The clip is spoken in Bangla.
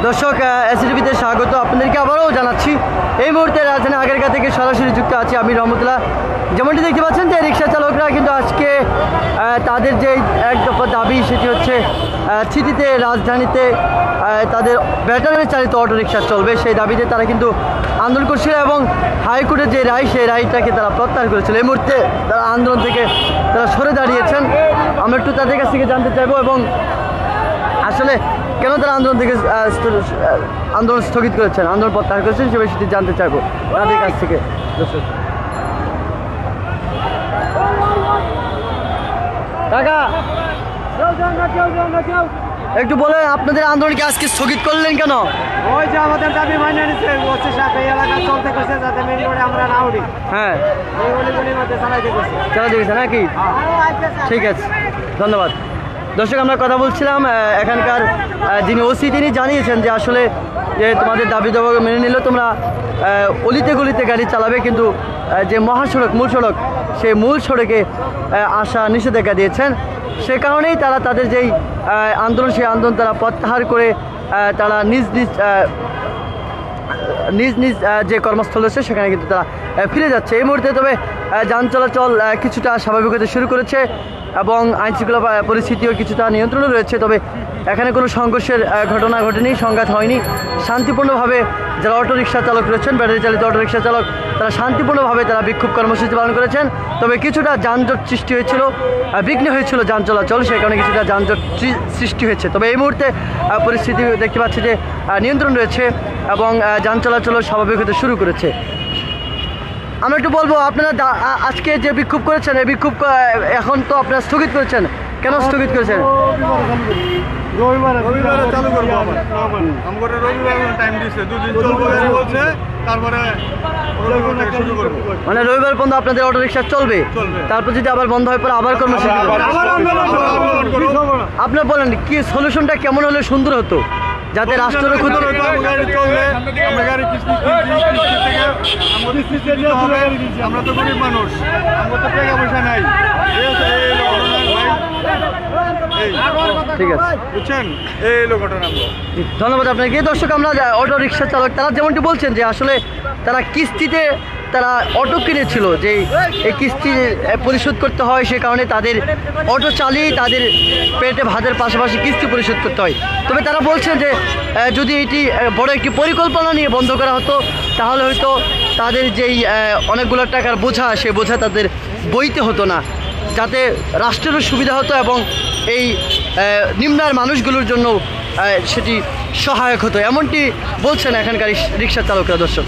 দর্শক এসটিভিতে স্বাগত আপনাদেরকে আবারও জানাচ্ছি। এই মুহূর্তে রাজধানী আগেরকা থেকে সরাসরি যুক্ত আছি আমি রহমতুল্লাহ। যেমনটি দেখতে পাচ্ছেন যে রিক্সা চালকরা কিন্তু আজকে তাদের যে এক দফা দাবি সেটি হচ্ছে সিটিতে রাজধানীতে তাদের ব্যাটারি চালিত অটোরিকশা চলবে, সেই দাবিতে তারা কিন্তু আন্দোলন করছিল এবং হাইকোর্টের যে রায় সেই রায়টাকে তারা প্রত্যাহার করেছিল। এই মুহূর্তে তারা আন্দোলন থেকে তারা সরে দাঁড়িয়েছেন। আমরা একটু তাদের কাছ থেকে জানতে চাইবো এবং আসলে কেন তারা আন্দোলন স্থগিত করেছেন, আন্দোলন প্রত্যাহার করেছেন সে বিষয়টি জানতে চাইবো তাদের কাছ থেকে। কাকা একটু বলেন আপনাদের আন্দোলনকে আজকে স্থগিত করলেন কেন? ওই যে আমাদের দাবি মাইনে নিচ্ছে ওসি সাহেব এই এলাকা চলতে করছে যাতে মেইন রোডে আমরা না উঠি। হ্যাঁ এই গলিগুলির মধ্যে চালাইতে করছে। চালাতে গেছে নাকি? ঠিক আছে, ধন্যবাদ। দর্শক আমরা কথা বলছিলাম এখানকার যিনি ওসি তিনি জানিয়েছেন যে আসলে যে তোমাদের দাবি দাবা মেনে নিলে তোমরা অলিতে গলিতে গাড়ি চালাবে, কিন্তু যে মহাসড়ক মূল সড়ক সেই মূল সড়কে আসা নিষেধাজ্ঞা দিয়েছেন। সে কারণেই তারা তাদের যেই আন্দোলন সেই আন্দোলন তারা প্রত্যাহার করে তারা নিজ নিজ যে কর্মস্থল আছে সেখানে কিন্তু তারা ফিরে যাচ্ছে এই মুহূর্তে। তবে যান চলাচল কিছুটা স্বাভাবিক হতে শুরু করেছে এবং আইনশৃঙ্খলা পরিস্থিতিও কিছুটা নিয়ন্ত্রণে রয়েছে। তবে এখানে কোনো সংঘর্ষের ঘটনা ঘটেনি, সংঘাত হয়নি। শান্তিপূর্ণভাবে যারা অটোরিকশা চালক রয়েছেন, ব্যাটারি চালিত অটোরিকশা চালক, তারা শান্তিপূর্ণভাবে তারা বিক্ষোভ কর্মসূচি পালন করেছেন। তবে কিছুটা যানজট সৃষ্টি হয়েছিল, বিঘ্ন হয়েছিল যান চলাচল, সেই কারণে কিছুটা যানজট সৃষ্টি হয়েছে। তবে এই মুহূর্তে পরিস্থিতি দেখতে পাচ্ছি যে নিয়ন্ত্রণ রয়েছে এবং যান চলাচলও স্বাভাবিক হতে শুরু করেছে। আমরা একটু বলবো আপনারা আজকে যে বিক্ষোভ করেছেন এই বিক্ষোভ এখন তো আপনারা স্থগিত করেছেন, কেন স্থগিত করেছেন? রবিবারে চালু করবো আমরা রবিবার টাইম দিচ্ছে, দুদিন চলবে বলছে, তারপরে শুরু করবো। মানে রবিবার পর্যন্ত আপনাদের অটোরিকশা চলবে, তারপর যদি আবার বন্ধ হয় পরে আবার কর্মসূচি। আপনার বলেন কি সলিউশনটা কেমন হলে সুন্দর হতো যাতে রাষ্ট্রের ক্ষতি? আমরা তো গরিব মানুষ, আমরা তো টাকা পয়সা নাই। ঠিক আছে, বুঝছেন, এই হলো ঘটনা। ধন্যবাদ আপনাকে। দর্শক আমরা অটো রিক্সা চালক তারা যেমনটি বলছেন যে আসলে তারা কিস্তিতে তারা অটো কিনেছিল, যে এই কিস্তি পরিশোধ করতে হয়, সে কারণে তাদের অটো চালিয়ে তাদের পেটে ভাতের পাশাপাশি কিস্তি পরিশোধ করতে হয়। তবে তারা বলছেন যে যদি এটি বড় একটি পরিকল্পনা নিয়ে বন্ধ করা হতো তাহলে হয়তো তাদের যেই অনেকগুলো টাকার বোঝা সে বোঝা তাদের বইতে হতো না, যাতে রাষ্ট্রেরও সুবিধা হতো এবং এই নিম্নার মানুষগুলোর জন্য সেটি সহায়ক হতো, এমনটি বলছেন এখানকার রিক্সা চালকরা। দর্শক